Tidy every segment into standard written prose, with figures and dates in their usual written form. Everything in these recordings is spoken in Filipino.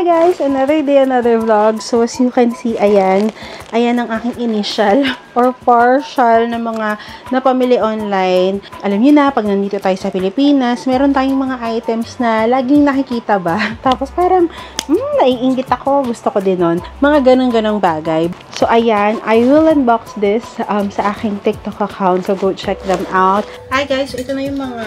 guys! Another day, another vlog. So, as you can see, ayan ang aking initial or partial na mga napamili online. Alam niyo na, pag nandito tayo sa Pilipinas, meron tayong mga items na laging nakikita ba? Tapos parang, naiinggit ako. Gusto ko din nun. Mga ganang-ganang bagay. So, ayan, I will unbox this sa aking TikTok account. So, go check them out. Hi guys! Ito na yung mga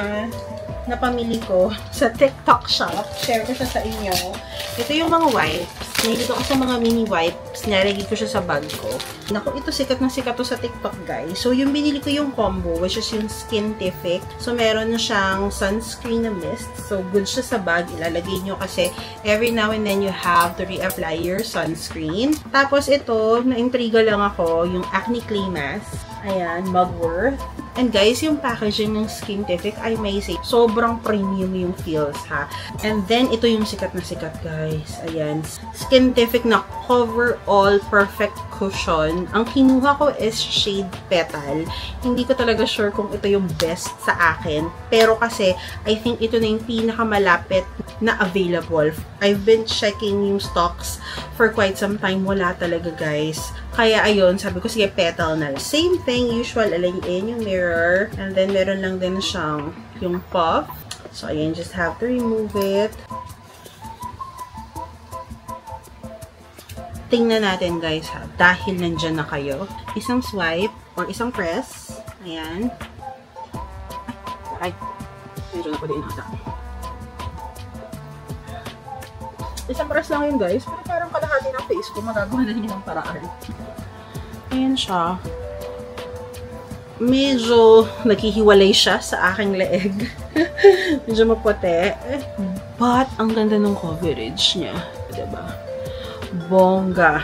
napamili ko sa TikTok shop. Share ko siya sa inyo. Ito yung mga wipes. Nilito ko sa mga mini wipes. Nilagay ko siya sa bag ko. Naku, ito sikat na sikat to sa TikTok, guys. So, yung binili ko yung combo, which is yung Skintific. So, meron na siyang sunscreen na mist. So, good siya sa bag. Ilalagay nyo kasi every now and then you have to reapply your sunscreen. Tapos, ito, na-intriga lang ako, yung Acne Clay Mask. Ayan, Mugwort. And guys, yung packaging ng Skintific, I may say, sobrang premium yung feels, ha. And then, ito yung sikat na sikat, guys. Ayan. Skintific na Cover All Perfect Cushion. Ang kinuha ko is shade Petal. Hindi ko talaga sure kung ito yung best sa akin. Pero kasi, I think ito na yung pinakamalapit na available. I've been checking yung stocks for quite some time. Wala talaga, guys. Kaya, ayun, sabi ko, sige, Petal na. Same thing, usual, ayan yung mirror. And then, meron lang din siyang yung puff. So, ayan, just have to remove it. Tingnan natin, guys, ha. Dahil nandyan na kayo. Isang swipe or isang press. Ayan. Ay, meron ako din ata. Isang press lang yun, guys. Pero parang kalahati ng face ko, magagawa na niya ng paraan. Ayan siya. Medyo naghihiwalay siya sa aking leeg. Medyo maputi. But, ang ganda ng coverage niya. Diba? Bongga.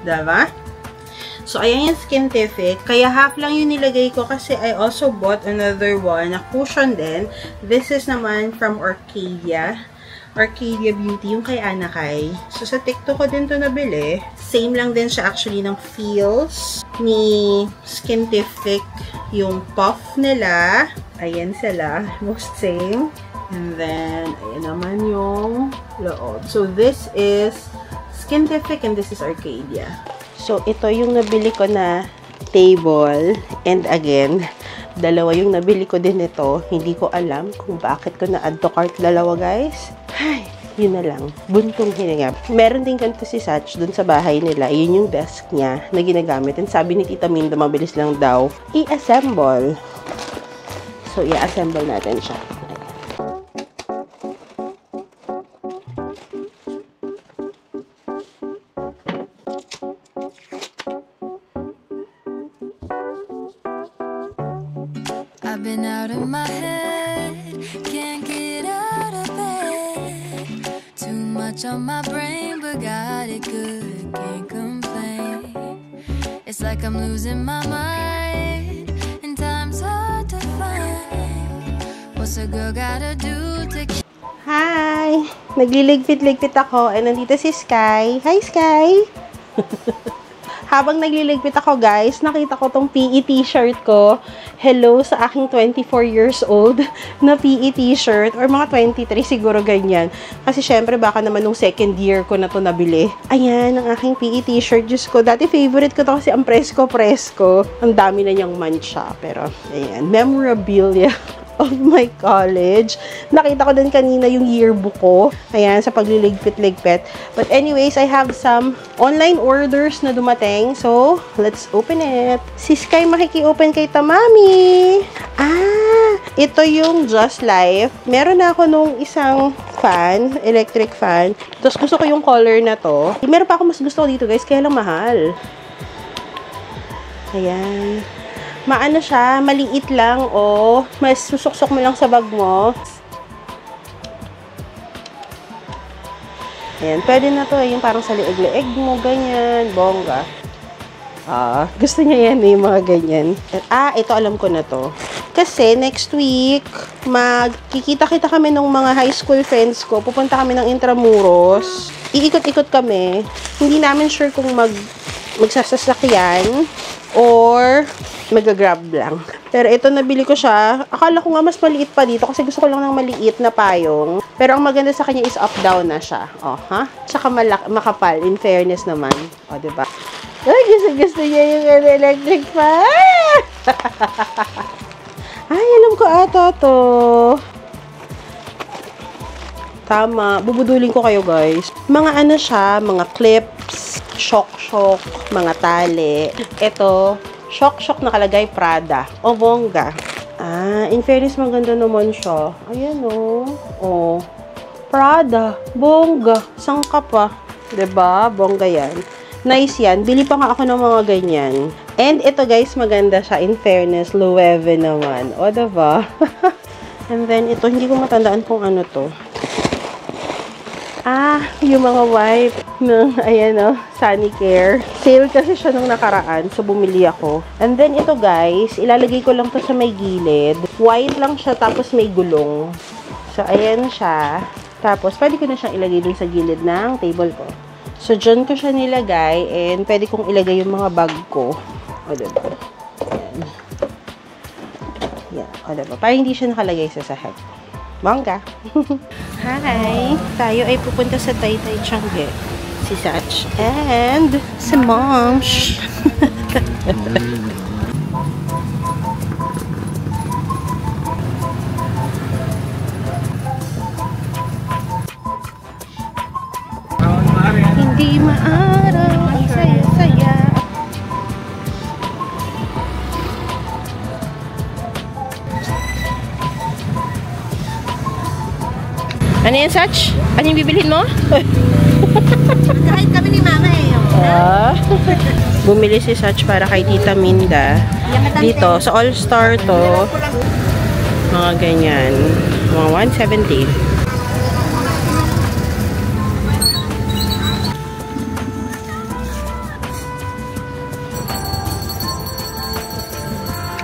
Diba? So, ayan yung Skintific. Kaya half lang yung nilagay ko kasi I also bought another one na cushion din. This is naman from Arcadia. Arcadia Beauty, yung kay Anakay. So, sa TikTok ko din to nabili. Same lang din siya actually ng feels ni Skintific. Yung puff nila. Ayan sila. Most same. And then, ayan naman yung loob. So, this is Skintific and this is Arcadia. So, ito yung nabili ko na table. And again, dalawa yung nabili ko din ito. Hindi ko alam kung bakit ko na-add to cart dalawa, guys. Ay, yun na lang. Buntong hininga. Meron din ganito si Satch dun sa bahay nila. Yun yung desk niya na ginagamit. And sabi ni Tita Minda, mabilis lang daw i-assemble. So, i-assemble natin siya. I've been out of my head, can't get out of bed. Too much on my brain, but got it good, can't complain. It's like I'm losing my mind, and time's hard to find. What's a girl gotta do to... Hi! Nagliligpit-ligpit ako, and nandito si Sky. Hi, Sky! Habang nagliligpit ako, guys, nakita ko tong PE t-shirt ko. Hello sa aking 24 years old na PE t-shirt. Or mga 23, siguro ganyan. Kasi syempre, baka naman nung second year ko na to nabili. Ayan, ang aking PE t-shirt. Diyos ko, dati favorite ko to kasi ang presko-presko. Ang dami na niyang mancha. Pero, ayan, memorabilia of my college. Nakita ko din kanina yung yearbook ko. Ayan, sa pagliligpit-ligpit. But anyways, I have some online orders na dumating. So, let's open it. Si Sky makiki-open kay Tamami. Ito yung Just Life. Meron na ako nung isang fan, electric fan. Tapos gusto ko yung color na to. Meron pa ako mas gusto ko dito, guys, kaya lang mahal. Ayan. Maano siya, maliit lang o mas susuksok mo lang sa bag mo. Ayan, pwede na to, yung parang sa lieg-lieg mo, ganyan, bongga. Gusto niya yan yung mga ganyan. Ito alam ko na to. Kasi next week, magkikita-kita kami ng mga high school friends ko. Pupunta kami ng Intramuros. Iikot-ikot kami. Hindi namin sure kung magsasasakyan or mag-grab lang. Pero ito, nabili ko siya. Akala ko nga mas maliit pa dito kasi gusto ko lang ng maliit na payong. Pero ang maganda sa kanya is up-down na siya. O, ha? Tsaka makapal, in fairness naman. O, diba? Ay, gusto niya yung electric fan! Ay, alam ko ata to. Tama. Bubudulin ko kayo, guys. Mga ano siya, mga clips, shock, mga tali. Ito, shock nakalagay Prada. O, bongga. Ah, in fairness, maganda naman siya. Ayan, o. O. Prada. Bongga. Sangka pa. Diba? Bongga yan. Nice yan. Bili pa nga ako ng mga ganyan. And ito, guys, maganda siya. In fairness, Loewe naman. O, diba? And then, ito, hindi ko matandaan kung ano to. Ah, yung mga wipe ng, ayan o, Sanicare. Sale kasi siya nung nakaraan, so bumili ako. And then ito guys, ilalagay ko lang to sa may gilid. White lang siya, tapos may gulong. So, ayan siya. Tapos, pwede ko na siyang ilagay dun sa gilid ng table ko. So, dyan ko siya nilagay, and pwede kong ilagay yung mga bag ko. O, diba? Ayan. Yan, o, diba? Para hindi siya nakalagay sa sahig. Bongga! Hi! Tayo ay pupunta sa Taytay Tiange. Si Sach and si Mom. Hindi maaraw, ang saya-saya. Ano yan, Sach? Ano yung bibilhin mo? Kahit kami ni Mama eh. Ah, bumili si Sach para kay Tita Minda. Dito, sa All-Star to. Mga ganyan. Mga 170.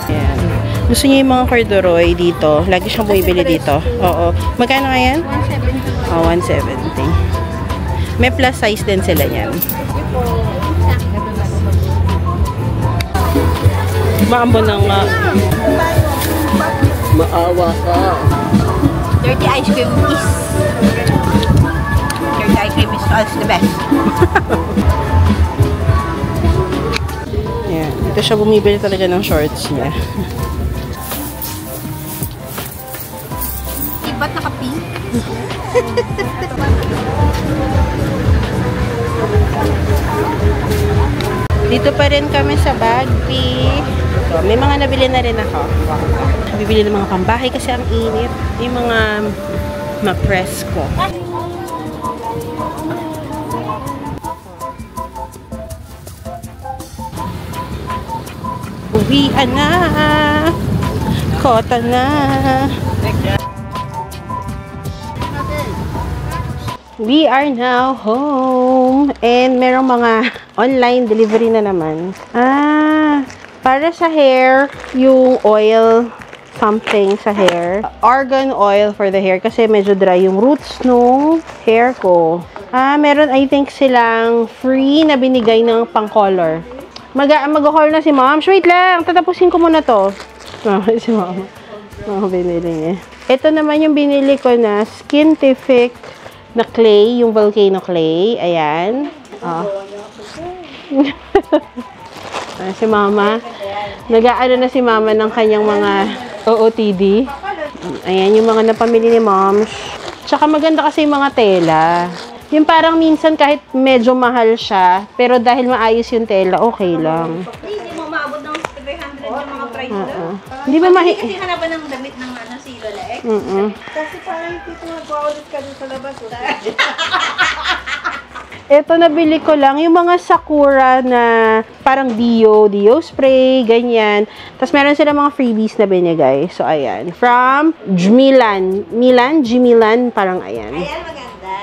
Ayan. Gusto niya yung mga corduroy dito. Lagi siyang bumibili dito. Oo. Magkano nga yan? 170. Oh, 170. May plus size din sila niyan. Maambon ng maawa ka. Dirty ice cream is the best. Yeah. Ito siya bumibili talaga ng shorts niya. Ba't naka-pink? Dito pa rin kami sa Bagpi. Ito, may mga nabili na rin ako. Bibili ng mga pambahay kasi ang init. Yung mga ma-press ko. Uwian na. Kota na. We are now home. And merong mga online delivery na naman. Ah, para sa hair, yung oil something sa hair. Argan oil for the hair kasi medyo dry yung roots nung hair ko. Ah, meron I think silang free na binigay ng pang-color. Mag-haul na si Mom. Wait lang, tatapusin ko muna to. Si Mama. Mga binili niya. Ito naman yung binili ko na Skintific na clay, yung volcano clay. Ayan. Oh. Si Mama. Nag-aano na si Mama ng kanyang mga OOTD. Ayan, yung mga napamili ni Mom. Tsaka maganda kasi yung mga tela. Yung parang minsan kahit medyo mahal siya, pero dahil maayos yung tela, okay lang. Hindi mo maabot ng 300 yung mga price doon. Hindi ba Kasi hanapan ng damit ng si Lola X. Kasi parang dito mag-ulit ka dun sa labas. Ito nabili ko lang, yung mga Sakura na parang Dio spray, ganyan. Tapos meron sila mga freebies na binigay. So, ayan. From Jmilan. Jmilan, parang ayan. Ayan, maganda.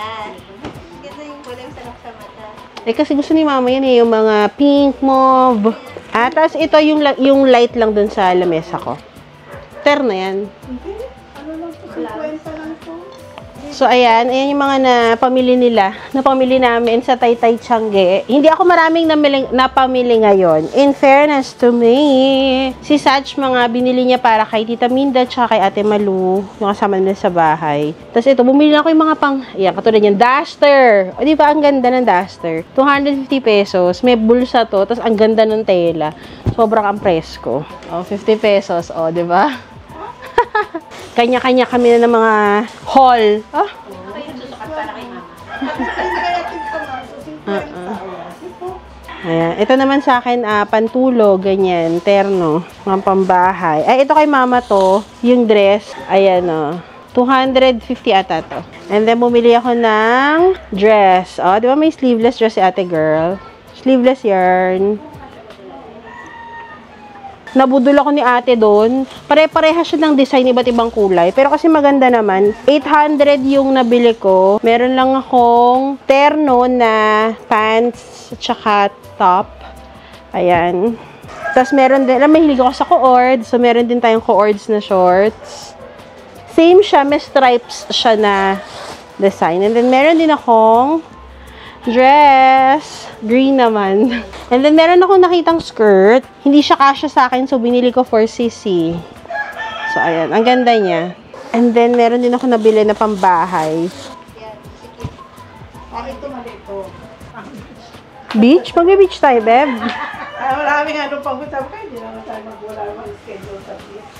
Ganda yung kulay sa mata. Eh, kasi gusto ni Mama yan eh, yung mga pink, mauve. Ah, tapos ito yung light lang dun sa lamesa ko. Na yan. Ano lang po, 50 lang po. Hindi So, ayan yung mga napamili nila. Napamili namin sa Taytay Tiangge. Hindi ako maraming napamili ngayon. In fairness to me, si Sach, mga binili niya para kay Tita Minda tsaka kay Ate Malu, yung kasama nila sa bahay. Tapos ito, bumili na ako yung mga ayan, katulad yan, duster. O, di ba, ang ganda ng duster. 250 pesos. May bulsa to. Tapos, ang ganda ng tela. Sobrang ang presko. O, 50 pesos. O, di ba? Kanya-kanya kami na ng mga haul. Ah? Ayan. Ito naman sa akin, pantulog, ganyan, terno, mga pambahay. Ay, ito kay mama to, yung dress, ayan o. 250 ata to. And then, bumili ako ng dress. O, di ba may sleeveless dress si ate girl? Sleeveless yarn. Nabudol ako ni ate doon. Pare-pareha siya ng design, iba't ibang kulay. Pero kasi maganda naman. 800 yung nabili ko. Meron lang akong terno na pants tsaka top. Ayan. Tapos meron din, mahilig ako sa co-ords. So, meron din tayong co-ords na shorts. Same siya. May stripes siya na design. And then, meron din akong dress. Green naman. And then, meron akong nakitang skirt. Hindi siya kasya sa akin, so binili ko for Sisi. So, ayan. Ang ganda niya. And then, meron din ako nabili na pambahay. Ito mali ito. Beach? Mag-beach tayo, Beb. Maraming pag-usap kayo. Hindi naman tayo mag-wala mag-schedule sa beach.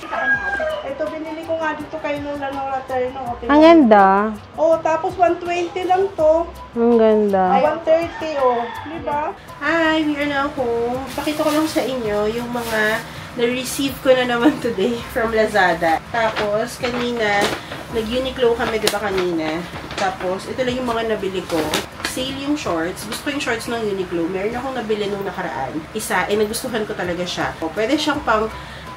Ito, binili ko nga dito kay Lola Nora Terno. Ang ganda. Oh, tapos 120 lang to. Ang ganda. 130, oh. Diba? Hi, we are now home. Pakita ko lang sa inyo yung mga na-receive ko na naman today from Lazada. Tapos, kanina, nag-Uniqlo kami, diba kanina? Tapos, ito lang yung mga nabili ko. Sale yung shorts. Gusto ko yung shorts ng Uniqlo. Meron akong nabili nung nakaraan. Isa, nagustuhan ko talaga siya. O, pwede siyang pang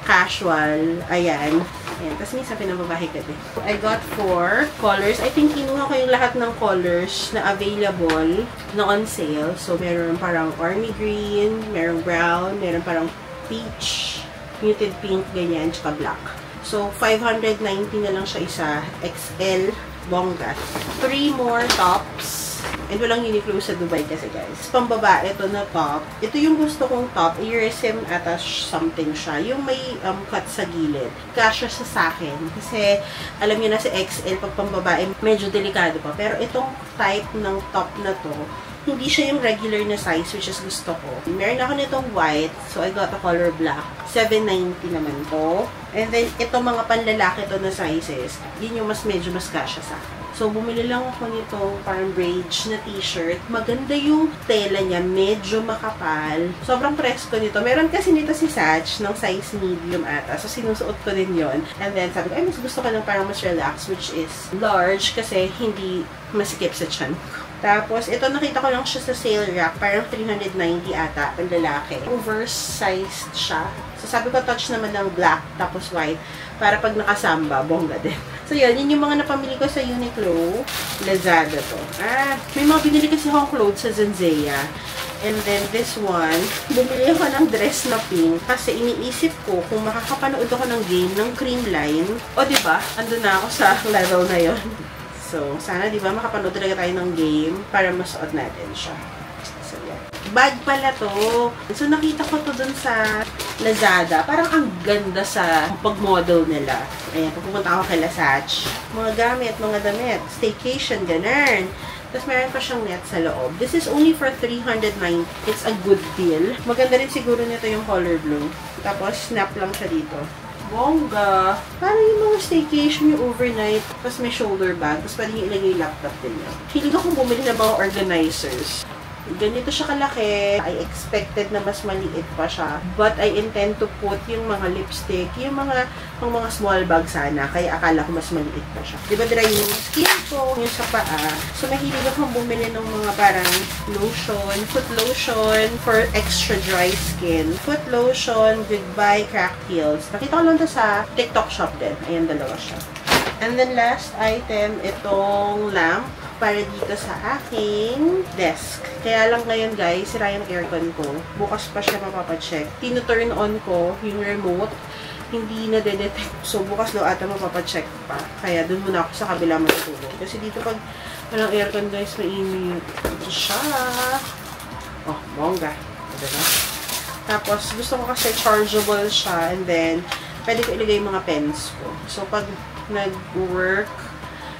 casual. Ayan. Ayan. Tapos minsan pinababahe ka din. I got 4 colors. I think kinuha ko yung lahat ng colors na available na on sale. So, meron parang army green, meron brown, meron parang peach, muted pink, ganyan, tsaka black. So, 590 na lang siya isa. XL, bongga. 3 more tops. And walang Uniqlo sa Dubai kasi, guys. Pambabae, ito na top. Ito yung gusto kong top. Irisim attach something siya. Yung may cut sa gilid. Kasya siya sa akin. Kasi, alam niyo na si XL, pag pambabae, medyo delikado pa. Pero itong type ng top na to, hindi siya yung regular na size, which is gusto ko. Meron ako nitong white, so I got a color black. 790 naman to. And then, ito mga panlalaki to na sizes, yun yung medyo mas kasya sa akin. So, bumili lang ako nito parang beige na t-shirt. Maganda yung tela niya, medyo makapal. Sobrang presko nito. Meron kasi nito si Sach ng size medium ata. So, sinusuot ko din yon. And then, sabi ko, ay, mas gusto ko ng parang mas relax, which is large kasi hindi masikip sa tiyan ko. Tapos, ito nakita ko lang siya sa sale rack. Parang 390 ata, ang lalaki. Oversized siya. So, sabi ko, touch naman ng black, tapos white. Para pag nakasamba, bongga din. So, yun yung mga napamili ko sa Uniqlo. Lazada to. May mga binili kasi akong clothes sa Zenzea. And then, this one, bumili ako ng dress na pink. Kasi iniisip ko, kung makakapanood ako ng game ng Creamline, o diba, andun na ako sa level na yon. So, sana, di ba, makapanood talaga tayo ng game para masuot natin siya. So, yan. Bag pala to. So, nakita ko to dun sa Lazada. Parang ang ganda sa pag-model nila. Ayan, pupunta ako kay Sach. Mga gamit, mga damit. Staycation, ganun. Tapos, meron pa siyang net sa loob. This is only for 390. It's a good deal. Maganda rin siguro nito yung color blue. Tapos, snap lang siya dito. Bongga. Parang yung mga staycation, yung overnight, tapos may shoulder bag, tapos pwede yung ilagay yung laptop din yun. Hilig akong bumili ng mga organizers. Ganito siya kalaki. I expected na mas maliit pa siya. But I intend to put yung mga lipstick, yung mga small bag sana. Kaya akala ko mas maliit pa siya. Diba dry yung skin ko, yung sa paa. So mahilig akong bumili ng mga parang lotion, foot lotion for extra dry skin. Foot lotion, Goodbye Cracked Heels. Nakita ko lang ito sa TikTok shop din. Ayan, dalawa siya. And then last item, itong lamp para dito sa aking desk. Kaya lang ngayon guys, sira yung aircon ko. Bukas pa siya mapapacheck. Tino-turn on ko yung remote. hindi na-detect. So, bukas daw ata mapapacheck pa. Kaya dun muna ako sa kabila matutulog. Kasi dito pag walang aircon guys, mainit. Ito siya. Oh, bongga. Diba? Tapos, gusto ko kasi chargeable siya. And then, pwede ko ilagay yung mga pens ko. So, pag nag-work,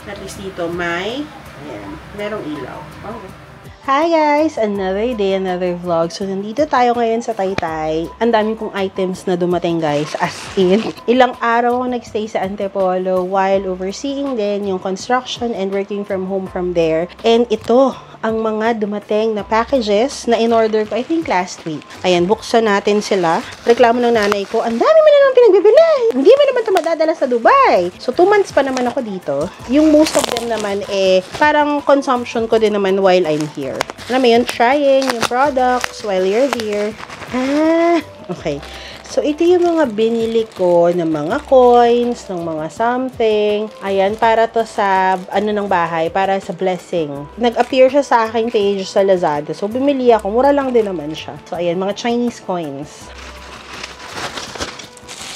at least dito may, ayan, merong ilaw. Okay. Hi guys! Another day, another vlog. So, nandito tayo ngayon sa Taytay. Ang daming kong items na dumating guys. As in, ilang araw ako nagstay sa Antipolo while overseeing din yung construction and working from home from there. And ito, ang mga dumating na packages na in-order ko, I think last week. Ayan, buksan natin sila. Reklamo ng nanay ko, ang dami mo na naman pinagbibili. Hindi mo naman ito madadala sa Dubai. So, 2 months pa naman ako dito. Yung most of them naman, parang consumption ko din naman while I'm here. Alam mo yun, trying yung products while you're here. Okay. So, ito yung mga binili ko ng mga coins, ng mga something. Ayan, para to sa, ng bahay, para sa blessing. Nag-appear siya sa aking page sa Lazada. So, bumili ako. Mura lang din naman siya. So, ayan, mga Chinese coins.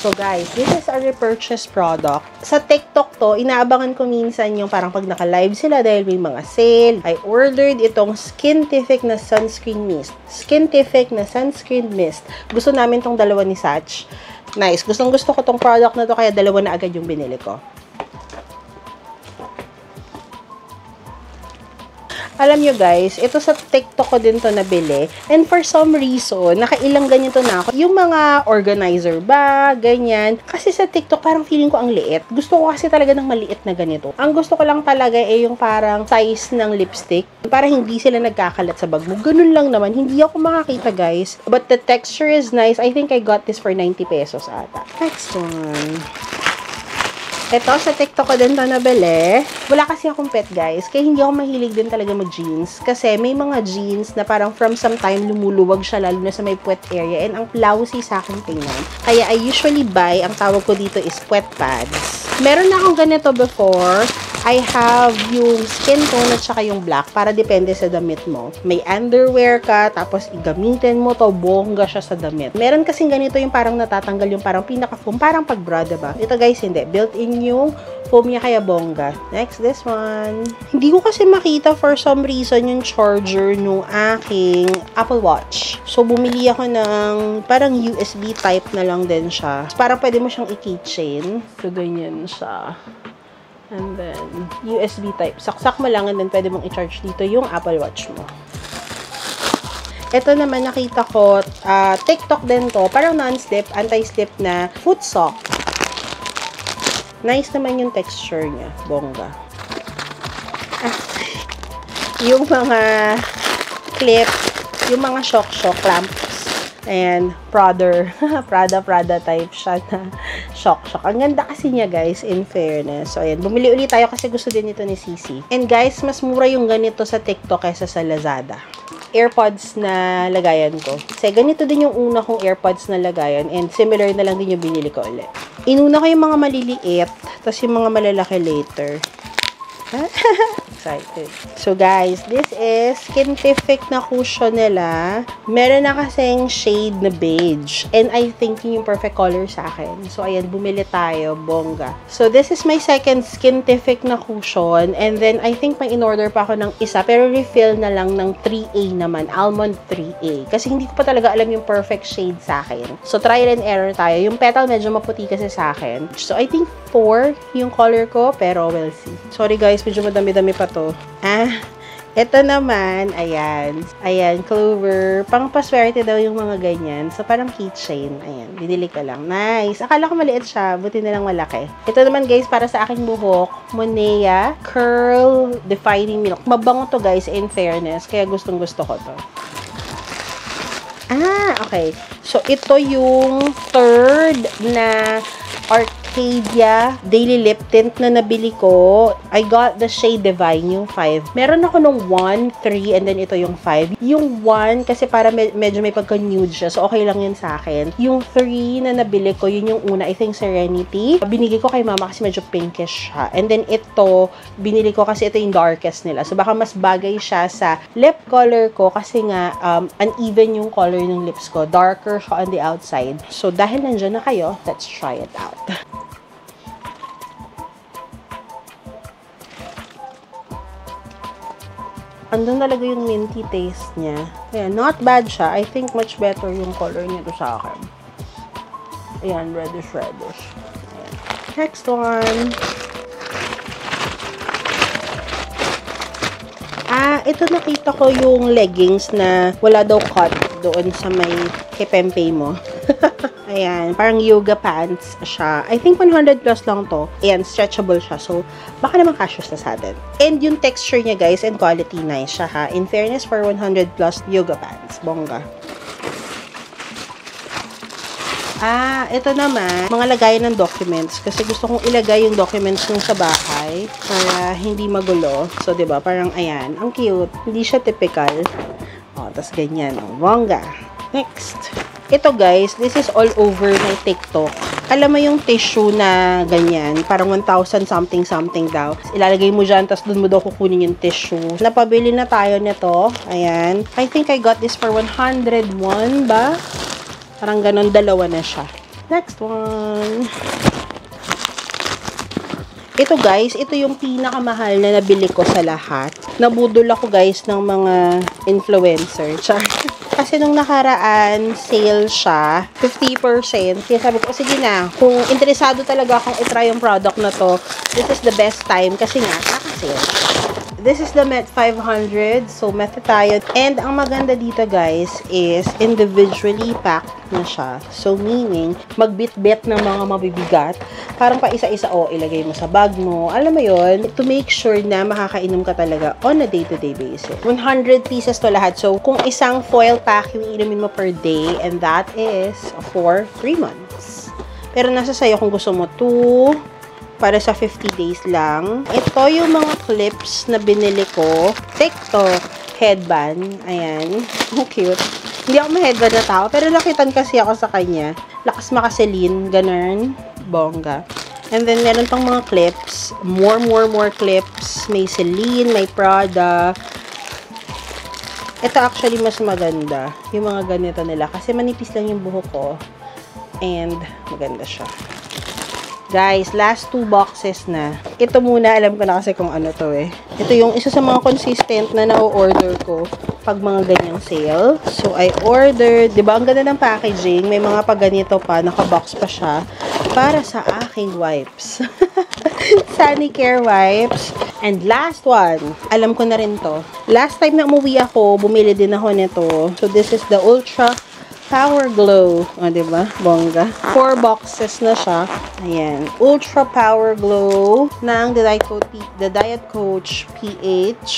So, guys, this is a repurchase product. Sa TikTok to, inaabangan ko minsan yung parang pag naka-live sila dahil may mga sale. I ordered itong Skintific na sunscreen mist. Skintific na sunscreen mist. Gusto namin tong dalawa ni Satch. Nice. Gustong-gusto ko tong product na to, kaya dalawa na agad yung binili ko. Alam nyo guys, ito sa TikTok ko din to nabili. And for some reason, nakailang ganito na ako. Yung mga organizer ba, ganyan. Kasi sa TikTok, parang feeling ko ang liit. Gusto ko kasi talaga ng maliit na ganito. Ang gusto ko lang talaga yung parang size ng lipstick. Para hindi sila nagkakalat sa bag mo. Ganun lang naman. Hindi ako makakita guys. But the texture is nice. I think I got this for 90 pesos ata. Next one. Ito, sa TikTok ko din ito nabili. Wala kasi akong pet, guys. Kaya hindi ako mahilig din talaga mag-jeans. Kasi may mga jeans na parang from some time lumuluwag siya, lalo na sa may puwet area. And ang lousy sa akin tingnan. Kaya I usually buy, ang tawag ko dito is puwet pads. Meron na akong ganito before. I have yung skin tone at saka yung black para depende sa damit mo. May underwear ka, tapos igamitin mo to, bongga siya sa damit. Meron kasing ganito yung parang natatanggal yung parang pinaka-foam, parang pag-bra, diba? Ito guys, hindi. Built-in yung foam niya, kaya bongga. Next, this one. Hindi ko kasi makita for some reason yung charger nung aking Apple Watch. So, bumili ako ng parang USB type na lang din siya. Parang pwede mo siyang i-keychain. So, ganyan siya. And then, USB type. Saksak mo lang and then pwede mong i-charge dito yung Apple Watch mo. Ito naman nakita ko, TikTok din to. Parang non-slip, anti-slip na foot sock. Nice naman yung texture niya. Bongga. Yung mga clip, yung mga shock clamps. And Prada type siya na shock. Ang ganda kasi niya guys, in fairness. So ayan, bumili ulit tayo kasi gusto din ito ni Sisi. And guys, mas mura yung ganito sa TikTok kaysa sa Lazada. AirPods na lagayan ko. Kasi ganito din yung una kong AirPods na lagayan and similar na lang din yung binili ko ulit. Inuna ko yung mga maliliit, tapos yung mga malalaki later. Excited. So guys, this is Skintific na cushion nila. Meron na kasing shade na beige. And I think yung perfect color sa akin. So ayan, bumili tayo. Bongga. So this is my second Skintific na cushion. And then I think may in-order pa ako ng isa. Pero refill na lang ng 3A naman. Almond 3A. Kasi hindi ko pa talaga alam yung perfect shade sa akin. So trial and error tayo. Yung petal medyo maputi kasi sa akin. So I think 4 yung color ko. Pero we'll see. Sorry guys, medyo madami-dami pa to. Ito naman, ayan. Ayan, Clover. Pang-paswerte daw yung mga ganyan. So, parang keychain. Ayan, binili ko lang. Nice. Akala ko maliit siya. Buti na lang malaki. Ito naman, guys, para sa aking buhok. Monea Curl Defining Milk. Mabango to, guys, in fairness. Kaya gustong-gusto ko to. Okay. So, ito yung third na Arcadia Daily Lip Tint na nabili ko. I got the shade Divine, yung 5. Meron ako nung 1, 3, and then ito yung 5. Yung 1, kasi para medyo may pagka-nude siya, so okay lang yun sa akin. Yung 3 na nabili ko, yun yung una, I think Serenity. Binigay ko kay mama kasi medyo pinkish siya. And then ito, binili ko kasi ito yung darkest nila. So baka mas bagay siya sa lip color ko kasi nga uneven yung color ng lips ko. Darker siya on the outside. So dahil nandiyan na kayo, let's try it out. Andun talaga yung minty taste niya. Ayan, not bad siya. I think much better yung color niya to sa akin. Ayan, reddish. Ayan. Next one. Ito nakita ko yung leggings na wala daw cut doon sa may kepempe mo. Ayan, parang yoga pants siya. I think 100 plus lang to. Ayan, stretchable siya. So, baka naman kasya sa atin. And yung texture niya, guys, and quality, nice siya, ha. In fairness, for 100 plus yoga pants. Bongga. Ito naman, mga lagayan ng documents. Kasi gusto kong ilagay yung documents nung sa bahay para hindi magulo. So, diba, parang, ayan, ang cute. Hindi siya typical. O, tas ganyan, o. Bongga. Next. Ito guys, this is all over my TikTok. Alam mo yung tissue na ganyan, parang 1,000 something daw. Ilalagay mo dyan, tapos dun mo daw kukunin yung tissue. Napabili na tayo nito. Ayan. I think I got this for 101 ba? Parang ganon, dalawa na siya. Next one. Ito guys, ito yung pinakamahal na nabili ko sa lahat. Nabudol ako guys ng mga influencer. Char. Kasi nung nakaraan, sale siya, 50%. Kaya sabi ko, sige na, kung interesado talaga akong itry yung product na to, this is the best time kasi nga, kaka-sale. This is the Met 500. So, Methadone. And ang maganda dito, guys, is individually packed na siya. So, meaning, magbit-bit ng mga mabibigat. Parang pa isa-isa, ilagay mo sa bag mo. Alam mo yon, to make sure na makakainom ka talaga on a day-to-day basis. 100 pieces to lahat. So, kung isang foil pack yung inumin mo per day, and that is for 3 months. Pero nasa sayo kung gusto mo 2 para sa 50 days lang. Ito yung mga clips na binili ko. TikTok headband. Ayan. Oh, cute. Hindi ako ma-headband na tao, pero nakitan kasi ako sa kanya. Lakas makaselin. Ganun. Bongga. And then, meron pang mga clips. More clips. May Celine, may Prada. Ito actually mas maganda. Yung mga ganito nila. Kasi manipis lang yung buhok ko. And, maganda siya. Guys, last 2 boxes na. Ito muna, alam ko na kasi kung ano to eh. Ito yung isa sa mga consistent na na-order ko pag mga ganyang sale. So, I ordered, diba, ang ganda ng packaging. May mga pag ganito pa, nakabox pa siya. Para sa aking wipes. Sanicare wipes. And last one, alam ko na rin to. Last time na umuwi ako, bumili din ako nito. So, this is the Ultra Power Glow. O, diba? Bongga. 4 boxes na siya. Ayan. Ultra Power Glow ng The Diet Coach PH.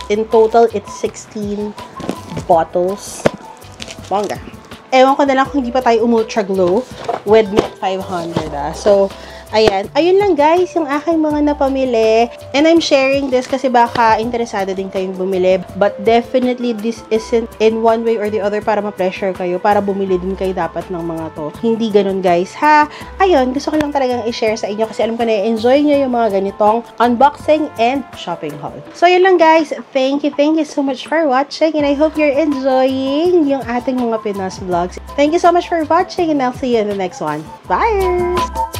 In total, it's 16 bottles. Bongga. Ewan ko na lang kung hindi pa tayo Ultra Glow with Met 500. So, ayan. Ayun lang guys, yung aking mga napamili. And I'm sharing this kasi baka interesado din kayong bumili. But definitely, this isn't in one way or the other para ma-pressure kayo. Para bumili din kayo dapat ng mga to. Hindi ganun guys, ha? Ayun, gusto ko lang talagang i-share sa inyo kasi alam ko na enjoy nyo yung mga ganitong unboxing and shopping haul. So, yun lang guys. Thank you so much for watching. And I hope you're enjoying yung ating mga Pinas vlogs. Thank you so much for watching and I'll see you in the next one. Bye!